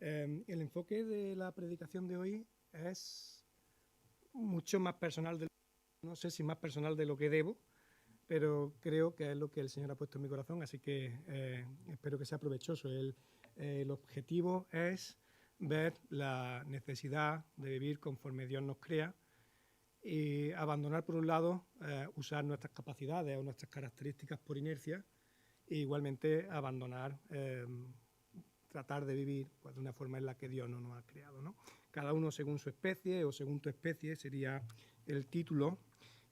El enfoque de la predicación de hoy es mucho más personal, no sé si más personal de lo que debo, pero creo que es lo que el Señor ha puesto en mi corazón, así que espero que sea provechoso. El objetivo es ver la necesidad de vivir conforme Dios nos crea y abandonar, por un lado, usar nuestras capacidades o nuestras características por inercia, e igualmente abandonar tratar de vivir pues, de una forma en la que Dios no nos ha creado, ¿no? Cada uno según su especie o según tu especie sería el título,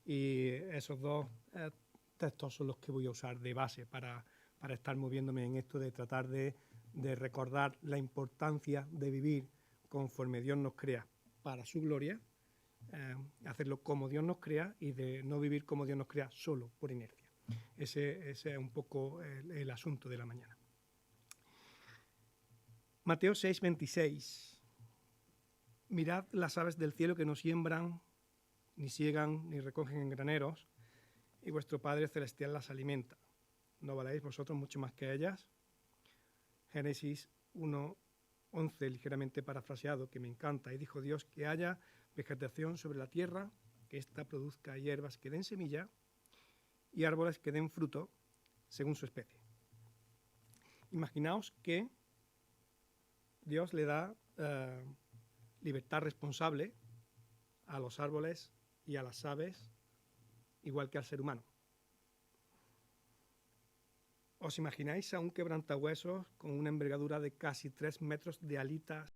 y esos dos textos son los que voy a usar de base para estar moviéndome en esto de tratar de recordar la importancia de vivir conforme Dios nos crea para su gloria, hacerlo como Dios nos crea y de no vivir como Dios nos crea solo por inercia. Ese es un poco el asunto de la mañana. Mateo 6:26. Mirad las aves del cielo que no siembran, ni siegan, ni recogen en graneros, y vuestro Padre Celestial las alimenta. ¿No valéis vosotros mucho más que ellas? Génesis 1:11, ligeramente parafraseado, que me encanta. Y dijo Dios que haya vegetación sobre la tierra, que ésta produzca hierbas que den semilla y árboles que den fruto según su especie. Imaginaos que Dios le da libertad responsable a los árboles y a las aves, igual que al ser humano. ¿Os imagináis a un quebrantahuesos con una envergadura de casi 3 metros de alitas?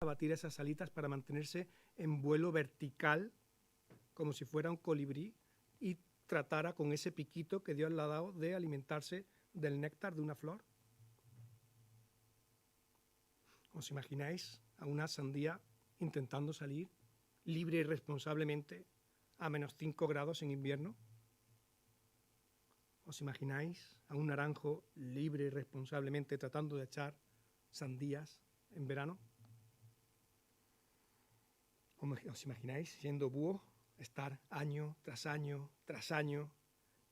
Abatir esas alitas para mantenerse en vuelo vertical, como si fuera un colibrí, y tratara con ese piquito que Dios le ha dado de alimentarse del néctar de una flor. ¿Os imagináis a una sandía intentando salir libre y responsablemente a -5 grados en invierno? ¿Os imagináis a un naranjo libre y responsablemente tratando de echar sandías en verano? ¿Os imagináis siendo búho, estar año tras año tras año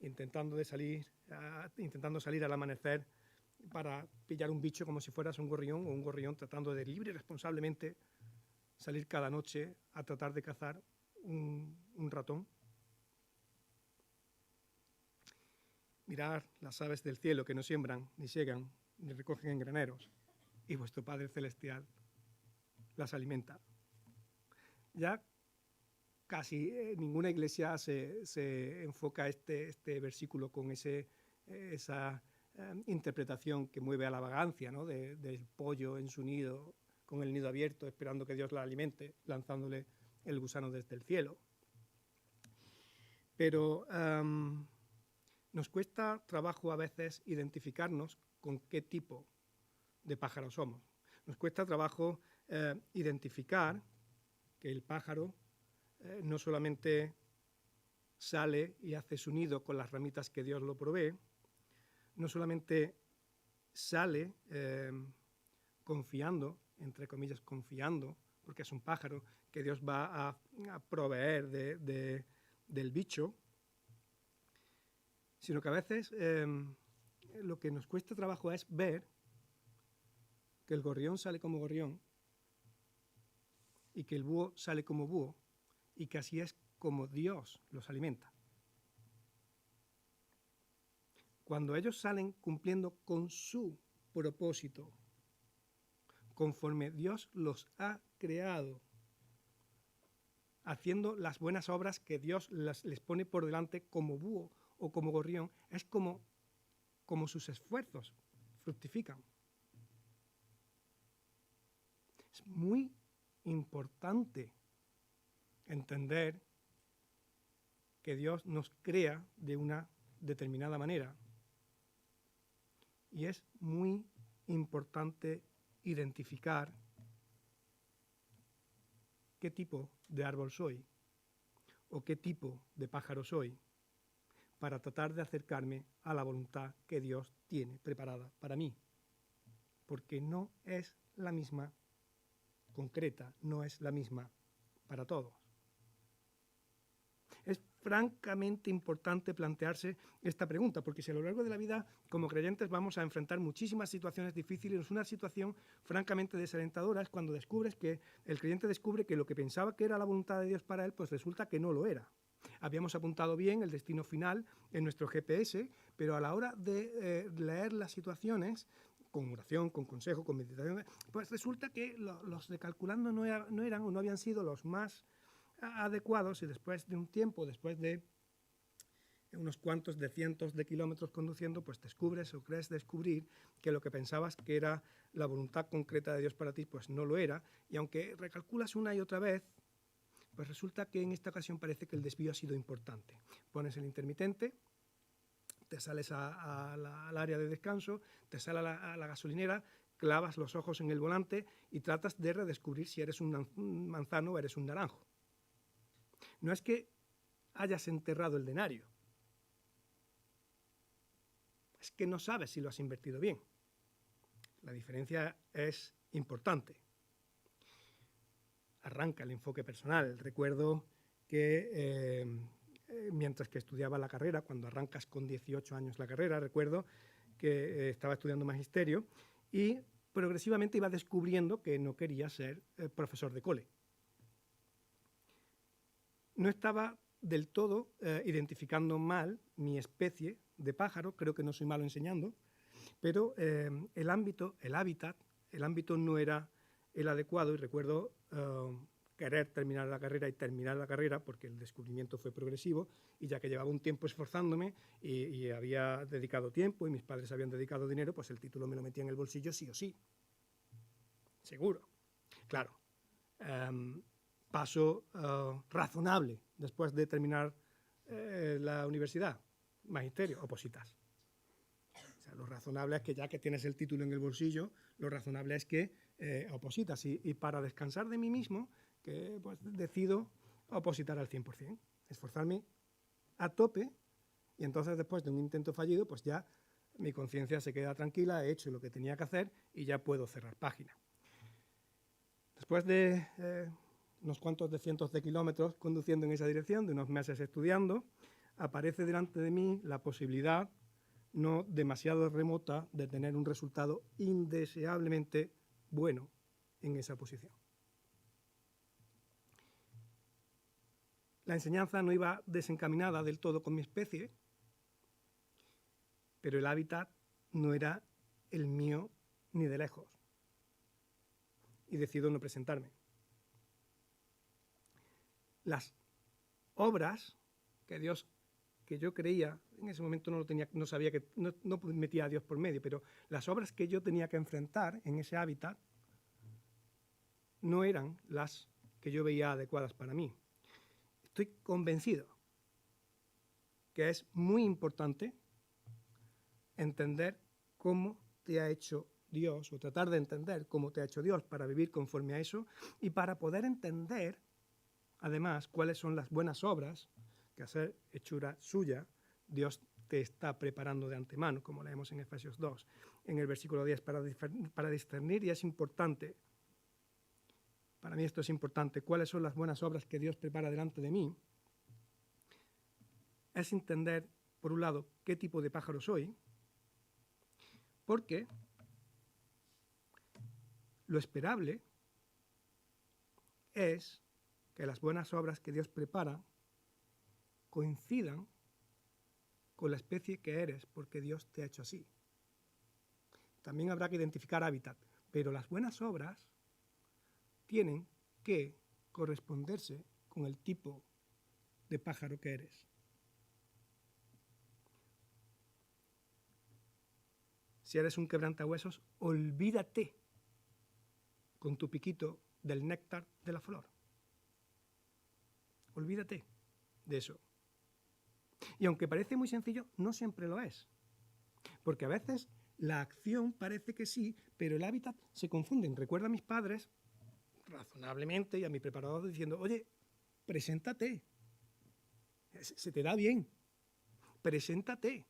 intentando salir al amanecer para pillar un bicho como si fueras un gorrión, o un gorrión tratando de libre y responsablemente salir cada noche a tratar de cazar un ratón? Mirad las aves del cielo que no siembran, ni siegan, ni recogen en graneros, y vuestro Padre Celestial las alimenta. Ya casi ninguna iglesia se enfoca este versículo con esa interpretación que mueve a la vagancia, ¿no? Del pollo en su nido, con el nido abierto, esperando que Dios la alimente, lanzándole el gusano desde el cielo. Pero nos cuesta trabajo a veces identificarnos con qué tipo de pájaro somos. Nos cuesta trabajo identificar que el pájaro no solamente sale y hace su nido con las ramitas que Dios lo provee, no solamente sale confiando, entre comillas, confiando, porque es un pájaro que Dios va a proveer del bicho, sino que a veces lo que nos cuesta trabajo es ver que el gorrión sale como gorrión y que el búho sale como búho, y que así es como Dios los alimenta. Cuando ellos salen cumpliendo con su propósito, conforme Dios los ha creado, haciendo las buenas obras que Dios les pone por delante como búho o como gorrión, es como sus esfuerzos fructifican. Es muy importante entender que Dios nos crea de una determinada manera, y es muy importante identificar qué tipo de árbol soy o qué tipo de pájaro soy para tratar de acercarme a la voluntad que Dios tiene preparada para mí, porque no es la misma concreta, no es la misma para todos. Es francamente importante plantearse esta pregunta, porque si a lo largo de la vida, como creyentes, vamos a enfrentar muchísimas situaciones difíciles, una situación francamente desalentadora es cuando descubres que el creyente descubre que lo que pensaba que era la voluntad de Dios para él, pues resulta que no lo era. Habíamos apuntado bien el destino final en nuestro GPS, pero a la hora de leer las situaciones, con oración, con consejo, con meditación, pues resulta que los de calculando no eran o no habían sido los más adecuados, y después de un tiempo, después de unos cuantos de cientos de kilómetros conduciendo, pues descubres o crees descubrir que lo que pensabas que era la voluntad concreta de Dios para ti, pues no lo era, y aunque recalculas una y otra vez, pues resulta que en esta ocasión parece que el desvío ha sido importante. Pones el intermitente, te sales al área de descanso, te sales a la gasolinera, clavas los ojos en el volante y tratas de redescubrir si eres un manzano o eres un naranjo. No es que hayas enterrado el denario, es que no sabes si lo has invertido bien. La diferencia es importante. Arranca el enfoque personal. Recuerdo que mientras que estudiaba la carrera, cuando arrancas con 18 años la carrera, recuerdo que estaba estudiando magisterio y progresivamente iba descubriendo que no quería ser profesor de cole. No estaba del todo identificando mal mi especie de pájaro, creo que no soy malo enseñando, pero el hábitat no era el adecuado, y recuerdo querer terminar la carrera porque el descubrimiento fue progresivo, y ya que llevaba un tiempo esforzándome y había dedicado tiempo y mis padres habían dedicado dinero, pues el título me lo metía en el bolsillo sí o sí. Seguro. Claro. Paso razonable después de terminar la universidad, magisterio, opositas. O sea, lo razonable es que ya que tienes el título en el bolsillo, lo razonable es que opositas. Y para descansar de mí mismo, que pues decido opositar al 100%, esforzarme a tope, y entonces después de un intento fallido, pues ya mi conciencia se queda tranquila, he hecho lo que tenía que hacer y ya puedo cerrar página. Después de unos cuantos de cientos de kilómetros conduciendo en esa dirección, de unos meses estudiando, aparece delante de mí la posibilidad no demasiado remota de tener un resultado indeseablemente bueno en esa posición. La enseñanza no iba desencaminada del todo con mi especie, pero el hábitat no era el mío ni de lejos. Y decido no presentarme. Las obras que yo creía, en ese momento no sabía que no metía a Dios por medio, pero las obras que yo tenía que enfrentar en ese hábitat no eran las que yo veía adecuadas para mí. Estoy convencido que es muy importante entender cómo te ha hecho Dios, o tratar de entender cómo te ha hecho Dios para vivir conforme a eso, y para poder entender, además, cuáles son las buenas obras que, a ser hechura suya, Dios te está preparando de antemano, como leemos en Efesios 2, en el versículo 10, para discernir, y es importante, para mí esto es importante, cuáles son las buenas obras que Dios prepara delante de mí, es entender, por un lado, qué tipo de pájaro soy, porque lo esperable es que las buenas obras que Dios prepara coincidan con la especie que eres, porque Dios te ha hecho así. También habrá que identificar hábitat, pero las buenas obras tienen que corresponderse con el tipo de pájaro que eres. Si eres un quebrantahuesos, olvídate con tu piquito del néctar de la flor. Olvídate de eso. Y aunque parece muy sencillo, no siempre lo es. Porque a veces la acción parece que sí, pero el hábitat se confunden. Recuerdo a mis padres, razonablemente, y a mi preparador diciendo, oye, preséntate. Se te da bien. Preséntate.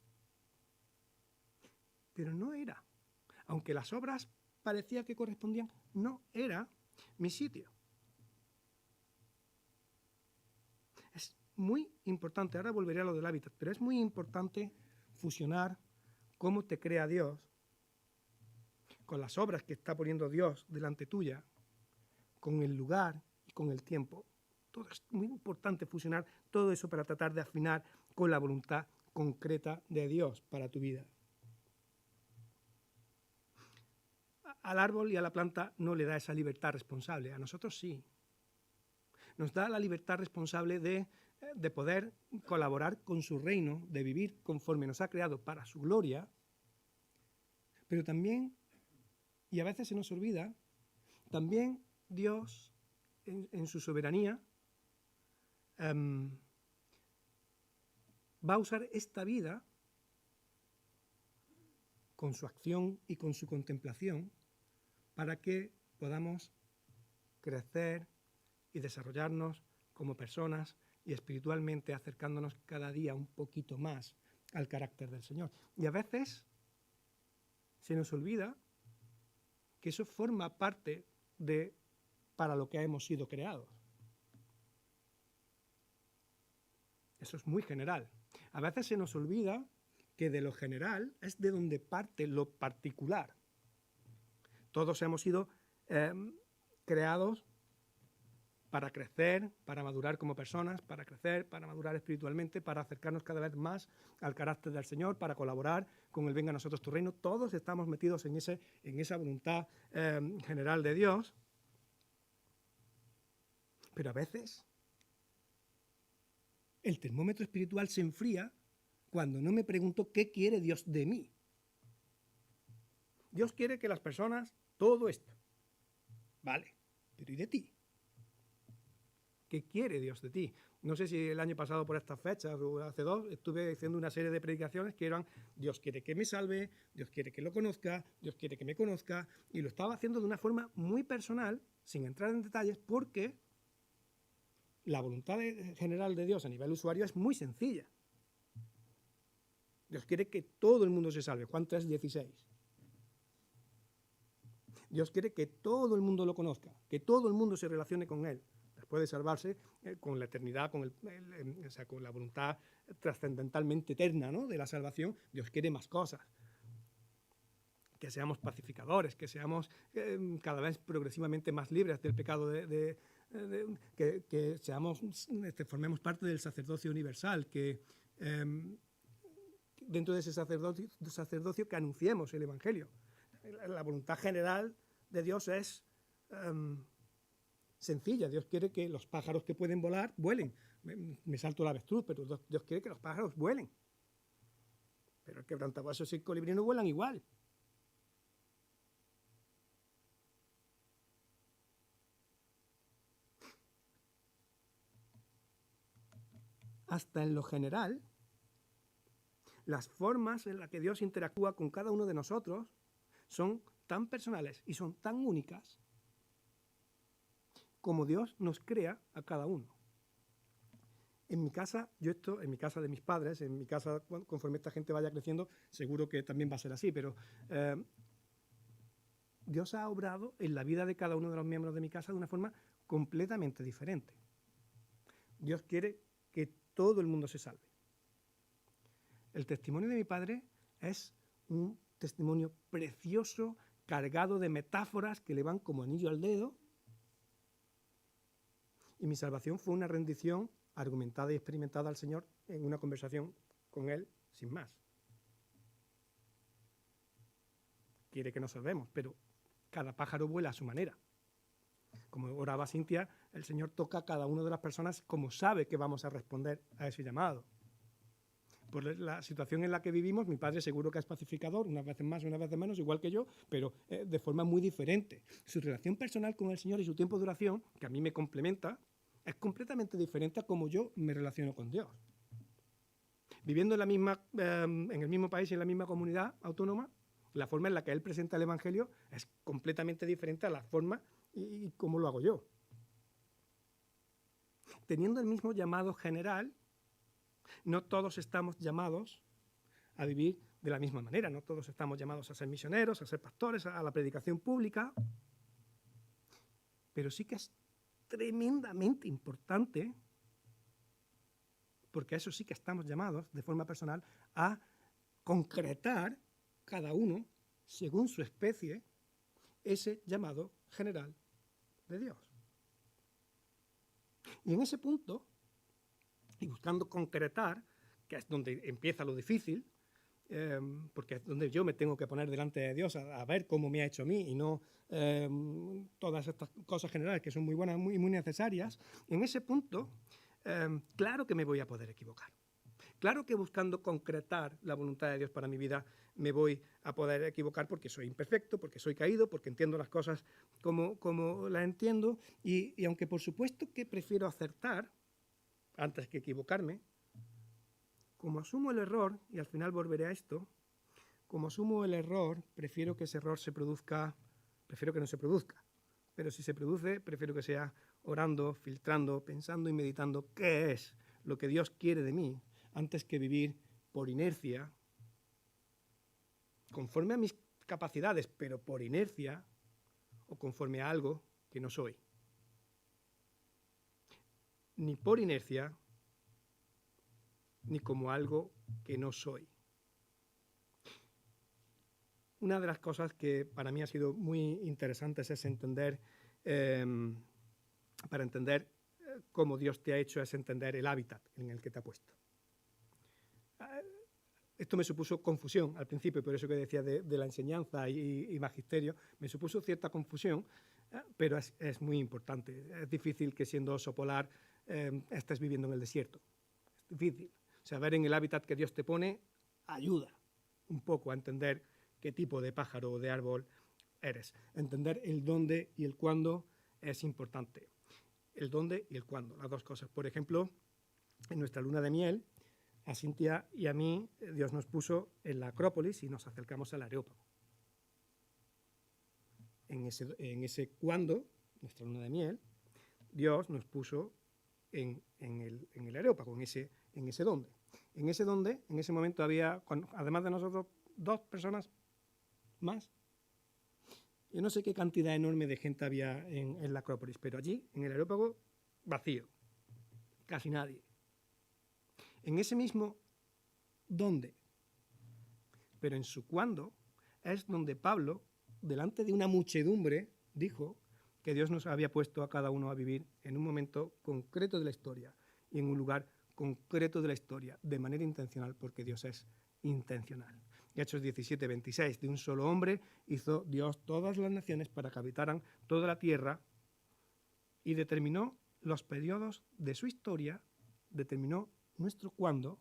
Pero no era. Aunque las obras parecía que correspondían, no era mi sitio. Es muy importante, ahora volveré a lo del hábitat, pero es muy importante fusionar cómo te crea Dios con las obras que está poniendo Dios delante tuya, con el lugar y con el tiempo. Todo es muy importante fusionar todo eso para tratar de afinar con la voluntad concreta de Dios para tu vida. Al árbol y a la planta no le da esa libertad responsable, a nosotros sí. Nos da la libertad responsable de poder colaborar con su reino, de vivir conforme nos ha creado para su gloria, pero también, y a veces se nos olvida, también Dios, en su soberanía, va a usar esta vida con su acción y con su contemplación para que podamos crecer y desarrollarnos como personas y espiritualmente acercándonos cada día un poquito más al carácter del Señor. Y a veces se nos olvida que eso forma parte de para lo que hemos sido creados. Eso es muy general. A veces se nos olvida que de lo general es de donde parte lo particular. Todos hemos sido creados para crecer, para madurar como personas, para crecer, para madurar espiritualmente, para acercarnos cada vez más al carácter del Señor, para colaborar con el venga a nosotros tu reino. Todos estamos metidos en esa voluntad general de Dios. Pero a veces el termómetro espiritual se enfría cuando no me pregunto qué quiere Dios de mí. Dios quiere que las personas, todo esto, vale, pero ¿y de ti? ¿Qué quiere Dios de ti? No sé si el año pasado por estas fechas o hace 2 estuve haciendo una serie de predicaciones que eran Dios quiere que me salve, Dios quiere que lo conozca, Dios quiere que me conozca, y lo estaba haciendo de una forma muy personal, sin entrar en detalles, porque la voluntad general de Dios a nivel usuario es muy sencilla. Dios quiere que todo el mundo se salve. Juan 3:16. Dios quiere que todo el mundo lo conozca, que todo el mundo se relacione con Él. Después de salvarse con la eternidad, o sea, con la voluntad trascendentalmente eterna, ¿no?, de la salvación, Dios quiere más cosas. Que seamos pacificadores, que seamos cada vez progresivamente más libres del pecado, que seamos, formemos parte del sacerdocio universal, que dentro de ese sacerdocio que anunciemos el Evangelio. La voluntad general de Dios es sencilla. Dios quiere que los pájaros que pueden volar, vuelen. Me salto la avestruz, pero Dios quiere que los pájaros vuelen. Pero el quebrantahuesos y el colibrí no vuelan igual. Hasta en lo general, las formas en las que Dios interactúa con cada uno de nosotros son tan personales y son tan únicas como Dios nos crea a cada uno. En mi casa, en mi casa de mis padres, en mi casa, conforme esta gente vaya creciendo, seguro que también va a ser así, pero Dios ha obrado en la vida de cada uno de los miembros de mi casa de una forma completamente diferente. Dios quiere que todo el mundo se salve. El testimonio de mi padre es un testimonio precioso, cargado de metáforas que le van como anillo al dedo. Y mi salvación fue una rendición argumentada y experimentada al Señor en una conversación con Él, sin más. Quiere que nos salvemos, pero cada pájaro vuela a su manera. Como oraba Cintia, el Señor toca a cada una de las personas como sabe que vamos a responder a ese llamado. Por la situación en la que vivimos, mi padre seguro que es pacificador, unas veces más, unas veces menos, igual que yo, pero de forma muy diferente. Su relación personal con el Señor y su tiempo de oración, que a mí me complementa, es completamente diferente a cómo yo me relaciono con Dios. Viviendo en el mismo país y en la misma comunidad autónoma, la forma en la que él presenta el Evangelio es completamente diferente a la forma y cómo lo hago yo. Teniendo el mismo llamado general, no todos estamos llamados a vivir de la misma manera, no todos estamos llamados a ser misioneros, a ser pastores, a la predicación pública, pero sí que es tremendamente importante porque a eso sí que estamos llamados de forma personal a concretar cada uno, según su especie, ese llamado general de Dios. Y en ese punto, y buscando concretar, que es donde empieza lo difícil, porque es donde yo me tengo que poner delante de Dios a ver cómo me ha hecho a mí y no todas estas cosas generales que son muy buenas y muy necesarias, en ese punto, claro que me voy a poder equivocar. Claro que buscando concretar la voluntad de Dios para mi vida me voy a poder equivocar porque soy imperfecto, porque soy caído, porque entiendo las cosas como las entiendo y aunque por supuesto que prefiero acertar antes que equivocarme, como asumo el error, y al final volveré a esto, como asumo el error, prefiero que ese error prefiero que no se produzca, pero si se produce, prefiero que sea orando, filtrando, pensando y meditando qué es lo que Dios quiere de mí, antes que vivir por inercia, conforme a mis capacidades, pero por inercia, o conforme a algo que no soy. Ni por inercia, ni como algo que no soy. Una de las cosas que para mí ha sido muy interesantes es entender, para entender cómo Dios te ha hecho, es entender el hábitat en el que te ha puesto. Esto me supuso confusión al principio, por eso que decía de la enseñanza y magisterio, me supuso cierta confusión, pero es muy importante. Es difícil que siendo oso polar estés viviendo en el desierto. Es difícil. Saber en el hábitat que Dios te pone ayuda un poco a entender qué tipo de pájaro o de árbol eres. Entender el dónde y el cuándo es importante. El dónde y el cuándo, las dos cosas. Por ejemplo, en nuestra luna de miel, a Cintia y a mí, Dios nos puso en la Acrópolis y nos acercamos al Areópago. En ese cuándo, nuestra luna de miel, Dios nos puso en el Areópago, en ese dónde. En ese momento había, además de nosotros, 2 personas más. Yo no sé qué cantidad enorme de gente había en la Acrópolis, pero allí, en el Areópago, vacío. Casi nadie. En ese mismo dónde, pero en su cuándo, es donde Pablo, delante de una muchedumbre, dijo que Dios nos había puesto a cada uno a vivir en un momento concreto de la historia y en un lugar concreto de la historia, de manera intencional, porque Dios es intencional. Y Hechos 17, 26, de un solo hombre hizo Dios todas las naciones para que habitaran toda la tierra y determinó los periodos de su historia, determinó nuestro cuándo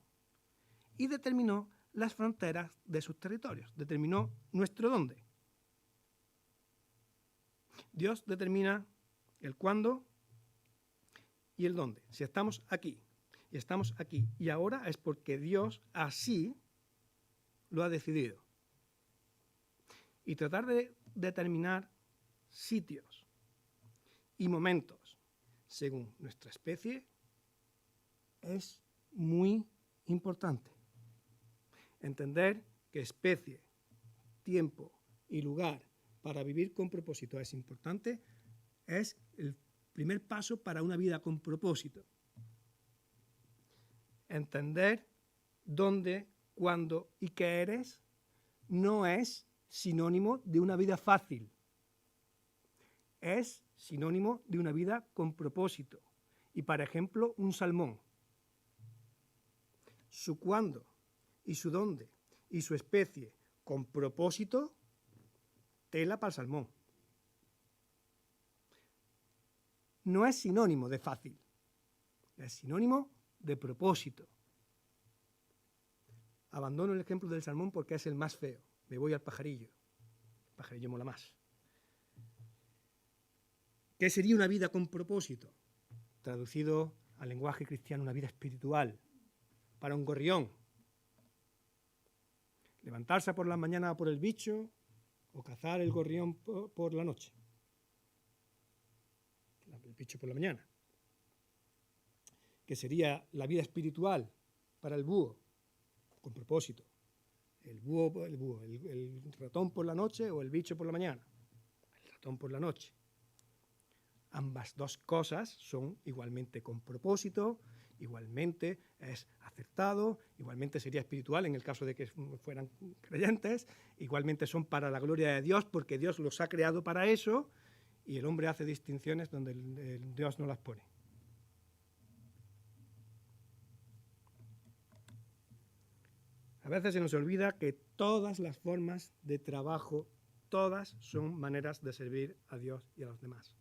y determinó las fronteras de sus territorios, determinó nuestro dónde. Dios determina el cuándo y el dónde. Si estamos aquí y estamos aquí y ahora es porque Dios así lo ha decidido. Y tratar de determinar sitios y momentos según nuestra especie es muy importante. Entender que especie, tiempo y lugar para vivir con propósito es importante, es el primer paso para una vida con propósito. Entender dónde, cuándo y qué eres no es sinónimo de una vida fácil. Es sinónimo de una vida con propósito. Y, por ejemplo, un salmón. Su cuándo y su dónde y su especie con propósito, tela para el salmón. No es sinónimo de fácil, es sinónimo de propósito. Abandono el ejemplo del salmón porque es el más feo. Me voy al pajarillo. El pajarillo mola más. ¿Qué sería una vida con propósito? Traducido al lenguaje cristiano, una vida espiritual. Para un gorrión, levantarse por la mañana por el bicho o cazar el gorrión por la noche. El bicho por la mañana. Que sería la vida espiritual para el búho, con propósito. El ratón por la noche o el bicho por la mañana. El ratón por la noche. Ambas dos cosas son igualmente con propósito igualmente es acertado, igualmente sería espiritual en el caso de que fueran creyentes, igualmente son para la gloria de Dios porque Dios los ha creado para eso y el hombre hace distinciones donde el Dios no las pone. A veces se nos olvida que todas las formas de trabajo, todas son maneras de servir a Dios y a los demás.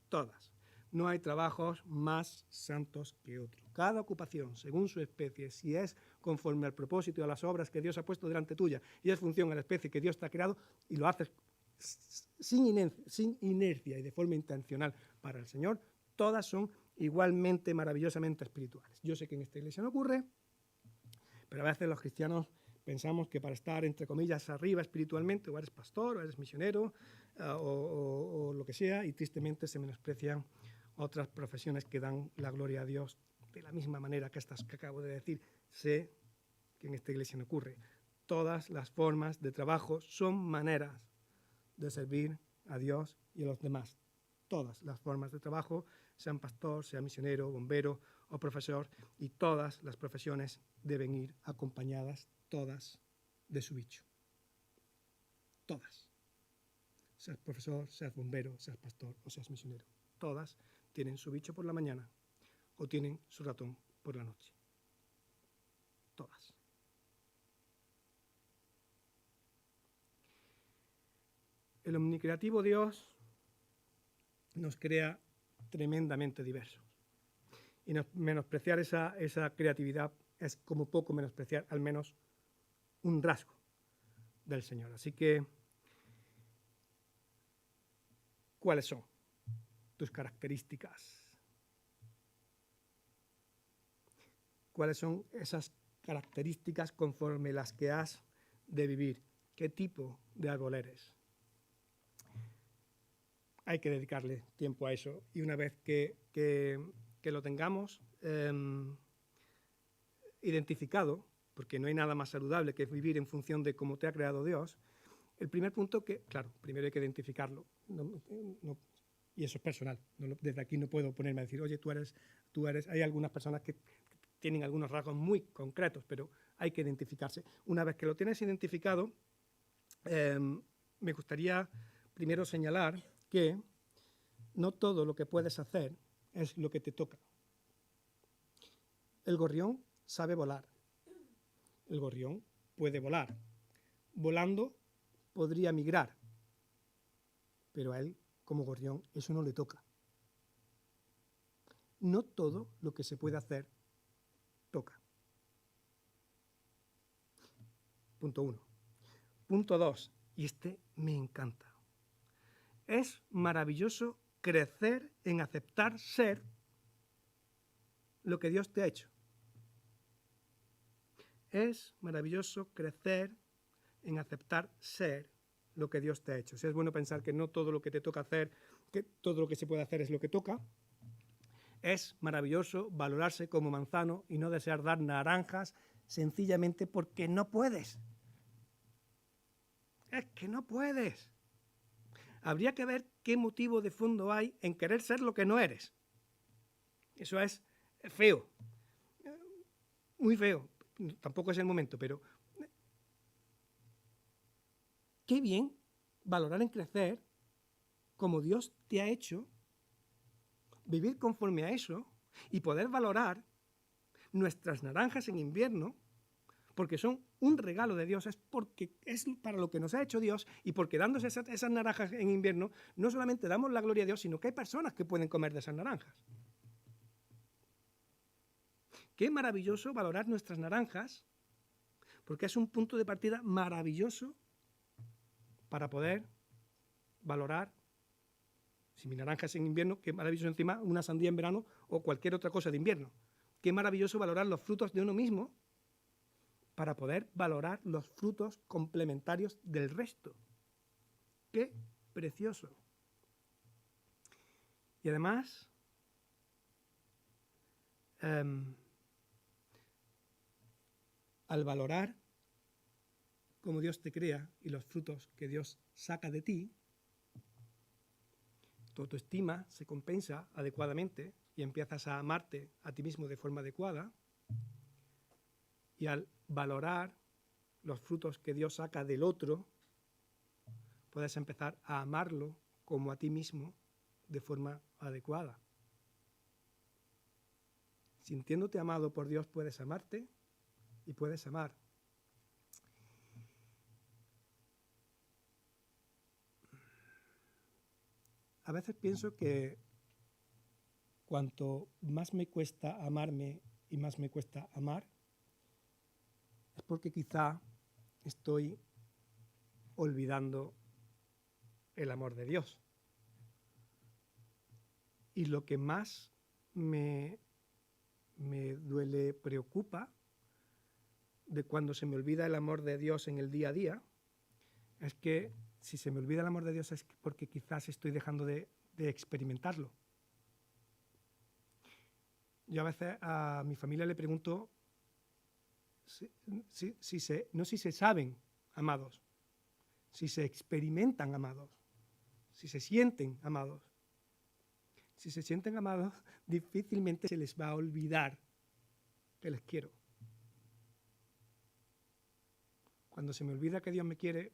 Todas. No hay trabajos más santos que otros. Cada ocupación, según su especie, si es conforme al propósito y a las obras que Dios ha puesto delante tuya y es función a la especie que Dios te ha creado y lo haces sin inercia y de forma intencional para el Señor, todas son igualmente maravillosamente espirituales. Yo sé que en esta iglesia no ocurre, pero a veces los cristianos pensamos que para estar, entre comillas, arriba espiritualmente, o eres pastor, o eres misionero, o lo que sea, y tristemente se menosprecian otras profesiones que dan la gloria a Dios de la misma manera que estas que acabo de decir. Sé que en esta iglesia no ocurre. Todas las formas de trabajo son maneras de servir a Dios y a los demás. Todas las formas de trabajo, sean pastor, sea misionero, bombero o profesor, y todas las profesiones deben ir acompañadas, todas, de su bicho. Todas. Seas profesor, seas bombero, seas pastor o seas misionero. Todas tienen su bicho por la mañana o tienen su ratón por la noche. Todas. El omnicreativo Dios nos crea tremendamente diversos. Y menospreciar esa creatividad es como poco menospreciar al menos un rasgo del Señor. Así que, ¿cuáles son tus características? ¿Cuáles son esas características conforme las que has de vivir? ¿Qué tipo de árbol eres? Hay que dedicarle tiempo a eso y una vez que lo tengamos identificado, porque no hay nada más saludable que vivir en función de cómo te ha creado Dios, el primer punto que, claro, primero hay que identificarlo, y eso es personal, desde aquí no puedo ponerme a decir, oye, tú eres, hay algunas personas que tienen algunos rasgos muy concretos, pero hay que identificarse. Una vez que lo tienes identificado, me gustaría primero señalar que no todo lo que puedes hacer es lo que te toca. El gorrión sabe volar. El gorrión puede volar. Volando podría migrar, pero a él, como gorrión, eso no le toca. No todo lo que se puede hacer toca. Punto 1. Punto 2, y este me encanta. Es maravilloso crecer en aceptar ser lo que Dios te ha hecho. Es maravilloso crecer en aceptar ser lo que Dios te ha hecho. O sea, es bueno pensar que no todo lo que te toca hacer, que todo lo que se puede hacer es lo que toca. Es maravilloso valorarse como manzano y no desear dar naranjas sencillamente porque no puedes. Es que no puedes. Habría que ver qué motivo de fondo hay en querer ser lo que no eres. Eso es feo, muy feo. Tampoco es el momento, pero qué bien valorar en crecer como Dios te ha hecho, vivir conforme a eso y poder valorar nuestras naranjas en invierno, porque son un regalo de Dios, es porque es para lo que nos ha hecho Dios y porque dándose esas naranjas en invierno no solamente damos la gloria a Dios, sino que hay personas que pueden comer de esas naranjas. Qué maravilloso valorar nuestras naranjas, porque es un punto de partida maravilloso para poder valorar, si mi naranja es en invierno, qué maravilloso encima una sandía en verano o cualquier otra cosa de invierno. Qué maravilloso valorar los frutos de uno mismo para poder valorar los frutos complementarios del resto. Qué precioso. Y además, al valorar cómo Dios te crea y los frutos que Dios saca de ti, tu autoestima se compensa adecuadamente y empiezas a amarte a ti mismo de forma adecuada, y al valorar los frutos que Dios saca del otro, puedes empezar a amarlo como a ti mismo de forma adecuada. Sintiéndote amado por Dios, puedes amarte y puedes amar. A veces pienso que cuanto más me cuesta amarme y más me cuesta amar, es porque quizá estoy olvidando el amor de Dios. Y lo que más me duele, preocupa de cuando se me olvida el amor de Dios en el día a día, es que si se me olvida el amor de Dios es porque quizás estoy dejando de experimentarlo. Yo a veces a mi familia le pregunto no si se saben amados, si se experimentan amados, si se sienten amados. Si se sienten amados, difícilmente se les va a olvidar que les quiero. Cuando se me olvida que Dios me quiere,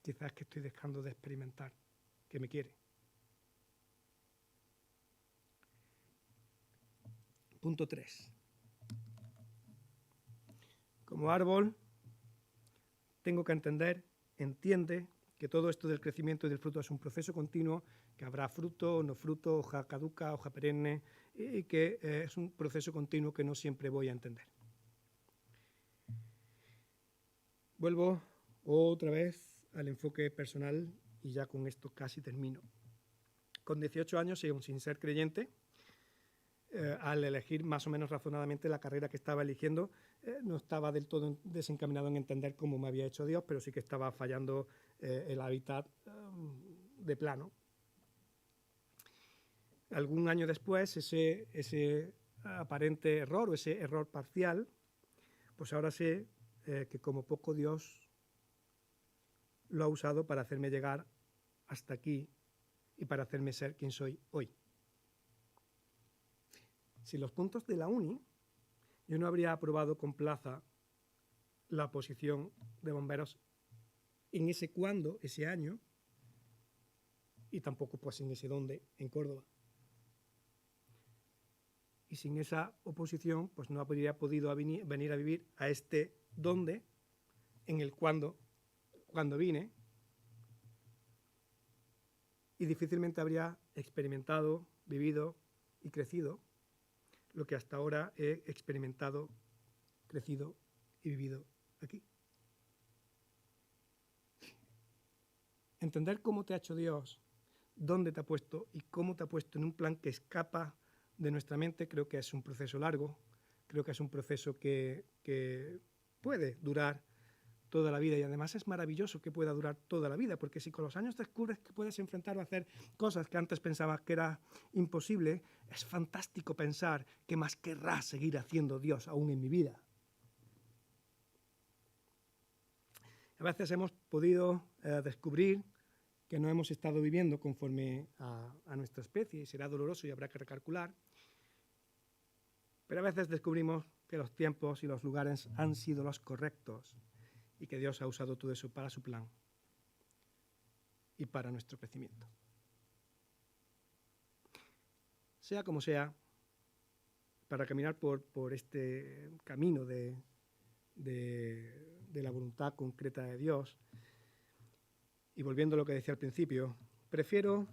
quizás que estoy dejando de experimentar que me quiere. Punto 3. Como árbol, tengo que entiende que todo esto del crecimiento y del fruto es un proceso continuo, que habrá fruto, no fruto, hoja caduca, hoja perenne, y que es un proceso continuo que no siempre voy a entender. Vuelvo otra vez al enfoque personal y ya con esto casi termino. Con 18 años, y aún sin ser creyente, al elegir más o menos razonadamente la carrera que estaba eligiendo, no estaba del todo desencaminado en entender cómo me había hecho Dios, pero sí que estaba fallando el hábitat de plano. Algún año después, ese aparente error o ese error parcial, pues ahora sé que como poco Dios lo ha usado para hacerme llegar hasta aquí y para hacerme ser quien soy hoy. Sin los puntos de la uni, yo no habría aprobado con plaza la oposición de bomberos en ese cuándo, ese año, y tampoco pues en ese dónde, en Córdoba. Y sin esa oposición, pues no habría podido venir a vivir a este dónde, en el cuando vine, y difícilmente habría experimentado, vivido y crecido lo que hasta ahora he experimentado, crecido y vivido aquí. Entender cómo te ha hecho Dios, dónde te ha puesto y cómo te ha puesto en un plan que escapa de nuestra mente, creo que es un proceso largo, creo que es un proceso que puede durar toda la vida, y además es maravilloso que pueda durar toda la vida, porque si con los años descubres que puedes enfrentar o hacer cosas que antes pensabas que era imposible, es fantástico pensar qué más querrá seguir haciendo Dios aún en mi vida. A veces hemos podido descubrir que no hemos estado viviendo conforme a nuestra especie, y será doloroso y habrá que recalcular, pero a veces descubrimos que los tiempos y los lugares han sido los correctos y que Dios ha usado todo eso para su plan y para nuestro crecimiento. Sea como sea, para caminar por este camino de la voluntad concreta de Dios, y volviendo a lo que decía al principio, prefiero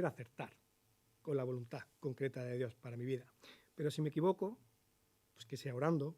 acertar con la voluntad concreta de Dios para mi vida. Pero si me equivoco, pues que sea orando,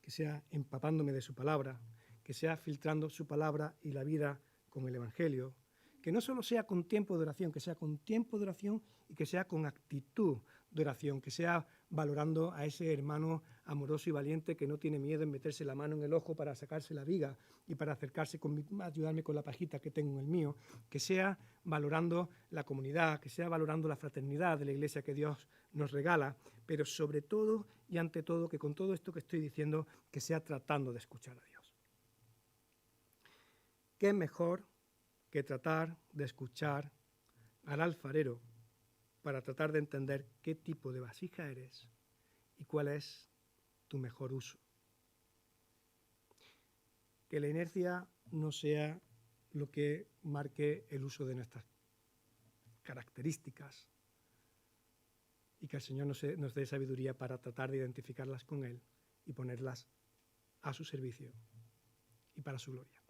que sea empapándome de su palabra, que sea filtrando su palabra y la vida con el Evangelio, que no solo sea con tiempo de oración, que sea con tiempo de oración y que sea con actitud de oración, que sea valorando a ese hermano amoroso y valiente que no tiene miedo en meterse la mano en el ojo para sacarse la viga y para acercarse a ayudarme con la pajita que tengo en el mío, que sea valorando la comunidad, que sea valorando la fraternidad de la Iglesia que Dios nos regala, pero sobre todo y ante todo, que con todo esto que estoy diciendo, que sea tratando de escuchar a Dios. ¿Qué mejor que tratar de escuchar al alfarero para tratar de entender qué tipo de vasija eres y cuál es tu mejor uso. Que la inercia no sea lo que marque el uso de nuestras características y que el Señor nos dé sabiduría para tratar de identificarlas con Él y ponerlas a su servicio y para su gloria.